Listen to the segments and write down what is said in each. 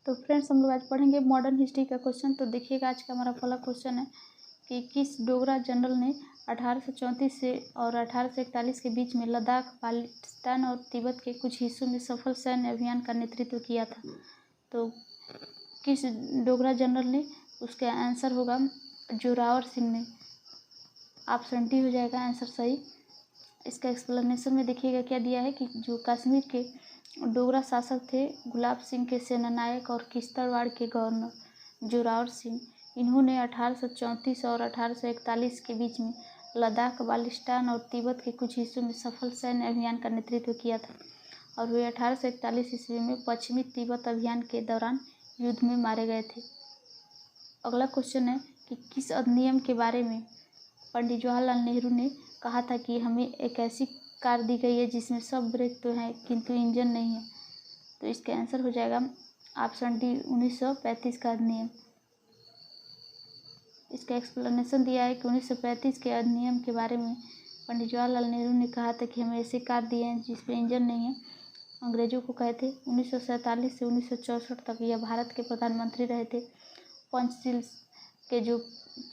तो फ्रेंड्स हम लोग आज पढ़ेंगे मॉडर्न हिस्ट्री का क्वेश्चन। तो देखिएगा आज का हमारा पहला क्वेश्चन है कि किस डोगरा जनरल ने 1834 से और 1841 के बीच में लद्दाख, बाल्टिस्तान और तिब्बत के कुछ हिस्सों में सफल सैन्य अभियान का नेतृत्व किया था। तो किस डोगरा जनरल ने, उसका आंसर होगा जोरावर सिंह ने। ऑप्शन डी हो जाएगा आंसर सही। इसका एक्सप्लेनेशन में देखिएगा क्या दिया है कि जो कश्मीर के डोगरा शासक थे गुलाब सिंह के सेनानायक और किश्तवाड़ के गवर्नर जोरावर सिंह, इन्होंने 1834 और 1841 के बीच में लद्दाख, बाल्टिस्तान और तिब्बत के कुछ हिस्सों में सफल सैन्य अभियान का नेतृत्व किया था और वे 1841 ईस्वी में पश्चिमी तिब्बत अभियान के दौरान युद्ध में मारे गए थे। अगला क्वेश्चन है कि किस अधिनियम के बारे में पंडित जवाहरलाल नेहरू ने कहा था कि हमें एक ऐसी कार दी गई है जिसमें सब ब्रेक तो हैं किंतु इंजन नहीं है। तो इसका आंसर हो जाएगा ऑप्शन डी 1935 का अधिनियम। इसका एक्सप्लेनेशन दिया है कि 1935 के अधिनियम के बारे में पंडित जवाहरलाल नेहरू ने कहा था कि हमें ऐसी कार दी है जिसमें इंजन नहीं है। अंग्रेजों को कहे थे 1947 से 1964 तक यह भारत के प्रधानमंत्री रहे थे। पंचशील के जो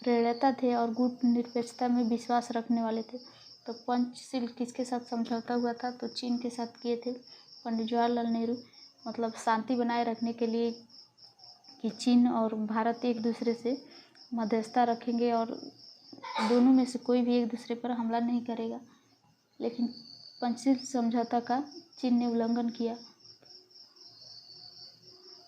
प्रणेता थे और गुट निरपेक्षता में विश्वास रखने वाले थे। तो पंचशील किसके साथ समझौता हुआ था? तो चीन के साथ किए थे पंडित जवाहरलाल नेहरू, मतलब शांति बनाए रखने के लिए कि चीन और भारत एक दूसरे से मध्यस्थता रखेंगे और दोनों में से कोई भी एक दूसरे पर हमला नहीं करेगा। लेकिन पंचशील समझौता का चीन ने उल्लंघन किया।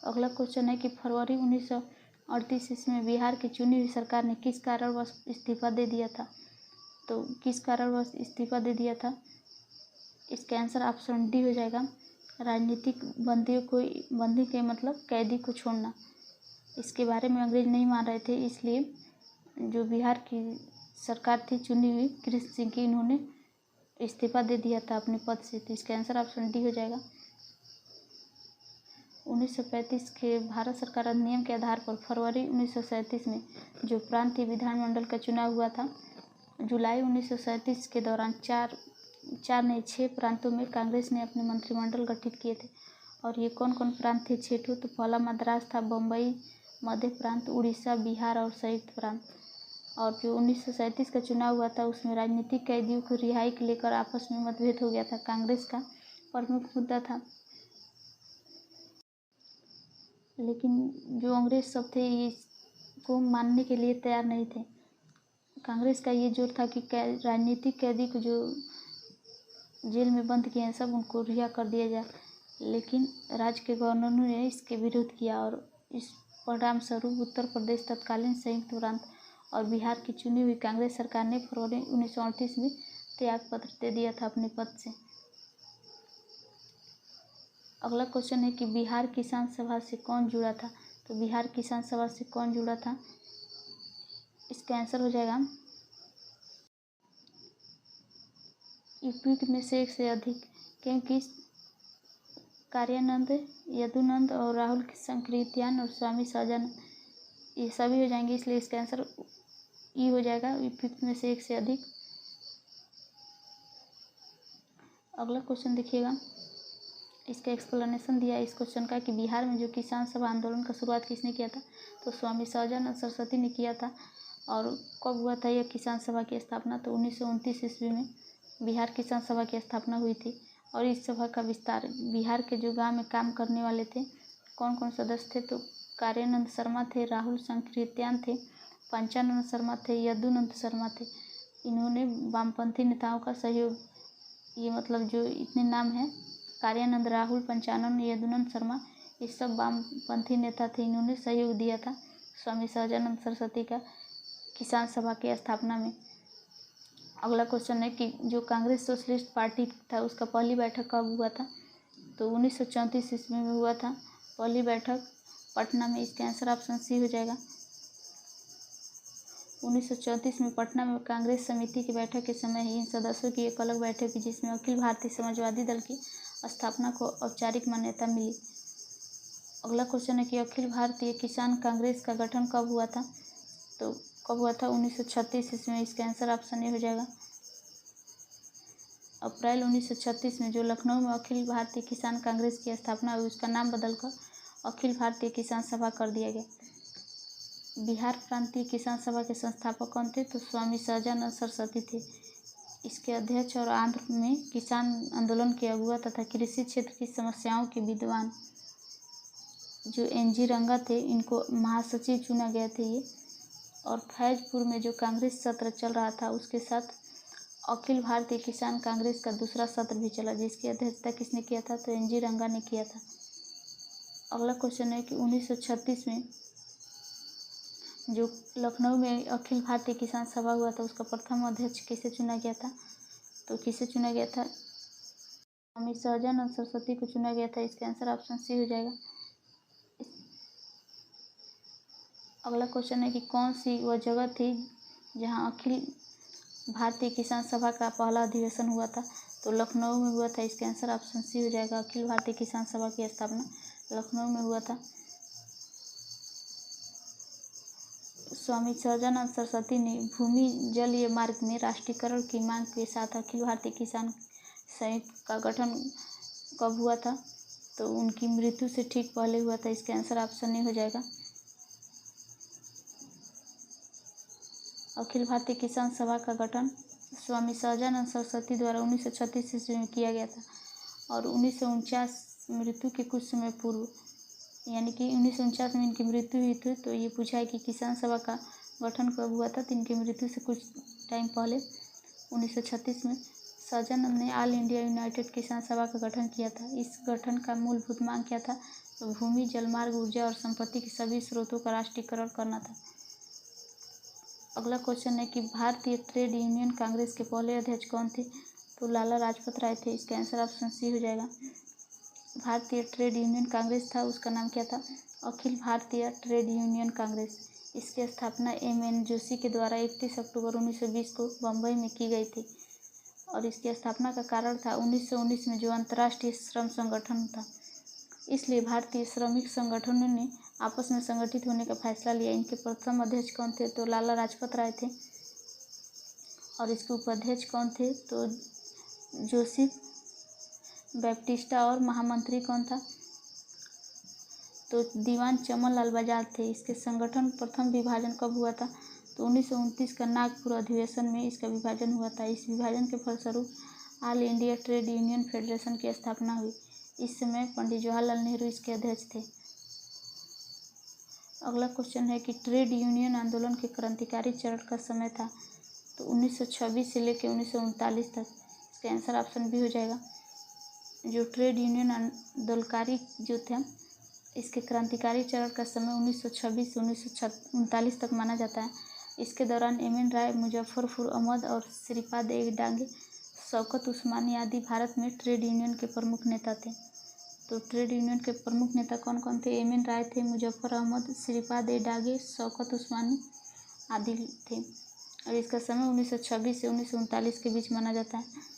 अगला क्वेश्चन है कि फरवरी 1938 ईस्वी में बिहार की चुनी हुई सरकार ने किस कारणवश इस्तीफा दे दिया था? तो किस कारणवश इस्तीफा दे दिया था? इसका आंसर ऑप्शन डी हो जाएगा राजनीतिक बंदियों को, बंदी के मतलब कैदी को छोड़ना। इसके बारे में अंग्रेज नहीं मान रहे थे, इसलिए जो बिहार की सरकार थी चुनी हुई कृष्ण सिंह की, इन्होंने इस्तीफा दे दिया था अपने पद से। तो इसका आंसर ऑप्शन डी हो जाएगा। 1935 के भारत सरकार अधिनियम के आधार पर फरवरी 1937 में जो प्रांतीय विधानमंडल का चुनाव हुआ था, जुलाई 1937 के दौरान 6 प्रांतों में कांग्रेस ने अपने मंत्रिमंडल गठित किए थे। और ये कौन कौन प्रांत थे? 6 तो पहला मद्रास था, बम्बई, मध्य प्रांत, उड़ीसा, बिहार और संयुक्त प्रांत। और जो 1937 का चुनाव हुआ था उसमें राजनीतिक कैदियों को रिहाई को लेकर आपस में मतभेद हो गया था, कांग्रेस का प्रमुख मुद्दा था। लेकिन जो अंग्रेज सब थे इसको मानने के लिए तैयार नहीं थे। कांग्रेस का ये जोर था कि राजनीतिक कैदी को जो जेल में बंद किए हैं सब उनको रिहा कर दिया जाए। लेकिन राज्य के गवर्नरों ने इसके विरोध किया और इस परिणाम स्वरूप उत्तर प्रदेश, तत्कालीन संयुक्त प्रांत और बिहार की चुनी हुई कांग्रेस सरकार ने फरवरी 1938 में त्यागपत्र दे दिया था अपने पद से। अगला क्वेश्चन है कि बिहार किसान सभा से कौन जुड़ा था? तो बिहार किसान सभा से कौन जुड़ा था? इसका आंसर हो जाएगा उपयुक्त में से एक से अधिक, क्योंकि कार्यानंद, यदुनंद और राहुल संकृत्यान और स्वामी सहजानंद ये सभी हो जाएंगे, इसलिए इसका आंसर ई हो जाएगा, उपयुक्त में से एक से अधिक। अगला क्वेश्चन देखिएगा, इसका एक्सप्लेनेशन दिया है इस क्वेश्चन का कि बिहार में जो किसान सभा आंदोलन का शुरुआत किसने किया था? तो स्वामी सहजानंद सरस्वती ने किया था। और कब हुआ था यह किसान सभा की स्थापना? तो 1929 ईस्वी में बिहार किसान सभा की स्थापना हुई थी। और इस सभा का विस्तार बिहार के जो गांव में काम करने वाले थे, कौन कौन सदस्य थे? तो कार्यानंद शर्मा थे, राहुल संकृत्यान थे, पंचानंद शर्मा थे, यदुनंद शर्मा थे। इन्होंने वामपंथी नेताओं का सहयोग, ये मतलब जो इतने नाम हैं कार्यानंद, राहुल, पंचानंद, यदुनंद शर्मा, ये सब वामपंथी नेता थे, इन्होंने सहयोग दिया था स्वामी सहजानंद सरस्वती का किसान सभा की स्थापना में। अगला क्वेश्चन है कि जो कांग्रेस सोशलिस्ट पार्टी था उसका पहली बैठक कब हुआ था? तो 1934 ईस्वी में हुआ था पहली बैठक पटना में। इसका आंसर ऑप्शन सी हो जाएगा। 1934 में पटना में कांग्रेस समिति की बैठक के समय ही इन सदस्यों की एक अलग बैठक हुई जिसमें अखिल भारतीय समाजवादी दल की स्थापना को औपचारिक मान्यता मिली। अगला क्वेश्चन है कि अखिल भारतीय किसान कांग्रेस का गठन कब हुआ था? तो कब हुआ था? 1936 ईस्वी में। इसका आंसर ऑप्शन ए हो जाएगा। अप्रैल 1936 में जो लखनऊ में अखिल भारतीय किसान कांग्रेस की स्थापना हुई उसका नाम बदलकर अखिल भारतीय किसान सभा कर दिया गया। बिहार प्रांतीय किसान सभा के संस्थापक कौन थे? तो स्वामी सहजानंद सरस्वती थे इसके अध्यक्ष, और आंध्र में किसान आंदोलन के अगुआ तथा कृषि क्षेत्र की समस्याओं के विद्वान जो NG रंगा थे, इनको महासचिव चुना गया थे ये। और फैजपुर में जो कांग्रेस सत्र चल रहा था उसके साथ अखिल भारतीय किसान कांग्रेस का दूसरा सत्र भी चला, जिसकी अध्यक्षता किसने किया था? तो NG रंगा ने किया था। अगला क्वेश्चन है कि 1936 में जो लखनऊ में अखिल भारतीय किसान सभा हुआ था उसका प्रथम अध्यक्ष किसे चुना गया था? तो किसे चुना गया था? स्वामी सहजानंद सरस्वती को चुना गया था। इसका आंसर ऑप्शन सी हो जाएगा। अगला क्वेश्चन है कि कौन सी वह जगह थी जहां अखिल भारतीय किसान सभा का पहला अधिवेशन हुआ था? तो लखनऊ में हुआ था। इसका आंसर ऑप्शन सी हो जाएगा। अखिल भारतीय किसान सभा की स्थापना लखनऊ में हुआ था। स्वामी सहजानंद सरस्वती ने भूमि जलीय मार्ग में राष्ट्रीयकरण की मांग के साथ अखिल भारतीय किसान संयुक्त का गठन कब हुआ था? तो उनकी मृत्यु से ठीक पहले हुआ था। इसका आंसर ऑप्शन ए हो जाएगा। अखिल भारतीय किसान सभा का गठन स्वामी सहजानंद सरस्वती द्वारा 1936 ईस्वी में किया गया था और 1949 मृत्यु के कुछ समय पूर्व, यानी कि 1949 में इनकी मृत्यु हुई थी। तो ये पूछा है कि किसान सभा का गठन कब हुआ था? तो इनकी मृत्यु से कुछ टाइम पहले 1936 में सहजानंद ने ऑल इंडिया यूनाइटेड किसान सभा का गठन किया था। इस गठन का मूलभूत मांग क्या था? तो भूमि, जलमार्ग, ऊर्जा और संपत्ति के सभी स्रोतों का राष्ट्रीयकरण करना था। अगला क्वेश्चन है कि भारतीय ट्रेड यूनियन कांग्रेस के पहले अध्यक्ष कौन थे? तो लाला लाजपत राय थे। इसका आंसर ऑप्शन सी हो जाएगा। भारतीय ट्रेड यूनियन कांग्रेस था, उसका नाम क्या था? Akhil Bharatiya trade union Congress. इसकी स्थापना MN जोशी के द्वारा 31 अक्टूबर 1920 को बम्बई में की गई थी और इसकी स्थापना का कारण था 1919 में जो अंतर्राष्ट्रीय श्रम संगठन था, इसलिए भारतीय श्रमिक संगठनों ने आपस में संगठित होने का फैसला लिया। इनके प्रथम अध्यक्ष कौन थे? तो लाला लाजपत राय थे। और इसके उपाध्यक्ष कौन थे? तो जोसेफ बैप्टिस्टा। और महामंत्री कौन था? तो दीवान चमन लाल बजाज थे। इसके संगठन प्रथम विभाजन कब हुआ था? तो 1929 का नागपुर अधिवेशन में इसका विभाजन हुआ था। इस विभाजन के फलस्वरूप all India trade union federation की स्थापना हुई। इस समय पंडित जवाहरलाल नेहरू इसके अध्यक्ष थे। अगला क्वेश्चन है कि ट्रेड यूनियन आंदोलन के क्रांतिकारी चरण का समय था। तो 1926 से लेकर 1939 तक। इसका आंसर ऑप्शन बी हो जाएगा। जो ट्रेड यूनियन आंदोलकारी जो थे, इसके क्रांतिकारी चरण का समय 1926 से 1939 तक माना जाता है। इसके दौरान MN राय, मुजफ्फरपुर अहमद और श्रीपाद डांगे, शौकत उस्मानी आदि भारत में ट्रेड यूनियन के प्रमुख नेता थे। तो ट्रेड यूनियन के प्रमुख नेता कौन कौन थे? MN राय थे, मुजफ्फर अहमद, श्रीपाद डांगे, शौकत उस्मानी आदि थे। और इसका समय 1926 से 1939 के बीच माना जाता है।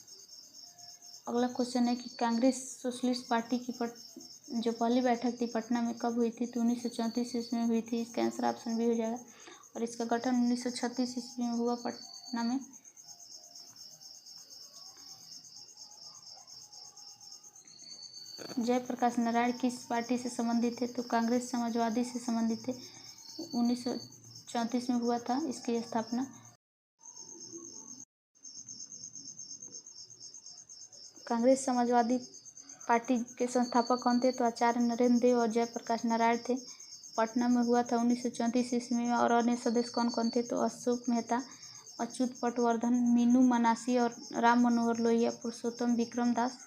अगला क्वेश्चन है कि कांग्रेस सोशलिस्ट पार्टी की जो पहली बैठक थी पटना में कब हुई थी? तो 1934 ईस्वी में हुई थी। इसका आंसर ऑप्शन बी हो जाएगा। और इसका गठन 1936 ईस्वी में हुआ पटना में। जयप्रकाश नारायण किस पार्टी से संबंधित थे? तो कांग्रेस समाजवादी से संबंधित थे। 1934 में हुआ था इसकी स्थापना। कांग्रेस समाजवादी पार्टी के संस्थापक कौन थे? तो आचार्य नरेंद्र देव और जयप्रकाश नारायण थे। पटना में हुआ था 1934 ईस्वी में। और अन्य सदस्य कौन कौन थे? तो अशोक मेहता, अच्युत पटवर्धन, मीनू मनासी और राम मनोहर लोहिया, पुरुषोत्तम विक्रम दास,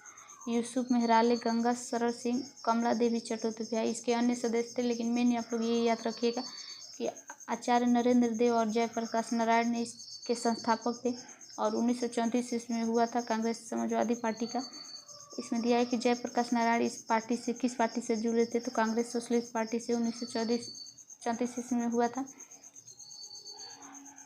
यूसुफ मेहराले, गंगा सरर सिंह, कमला देवी चट्टोपाध्याय इसके अन्य सदस्य थे। लेकिन मेन आप लोग ये याद रखिएगा कि आचार्य नरेंद्र देव और जयप्रकाश नारायण ने इसके संस्थापक थे। और 1934 ईस्वी में हुआ था कांग्रेस समाजवादी पार्टी का। इसमें दिया है कि जयप्रकाश नारायण इस पार्टी से किस पार्टी से जुड़े थे? तो कांग्रेस सोशलिस्ट पार्टी से 1934 ईस्वी में हुआ था।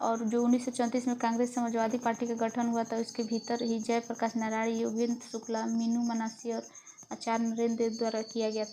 और जो 1934 में कांग्रेस समाजवादी पार्टी का गठन हुआ था उसके भीतर ही जयप्रकाश नारायण, योगेंद्र शुक्ला, मीनू मनासी और आचार्य नरेंद्र देव द्वारा किया गया था।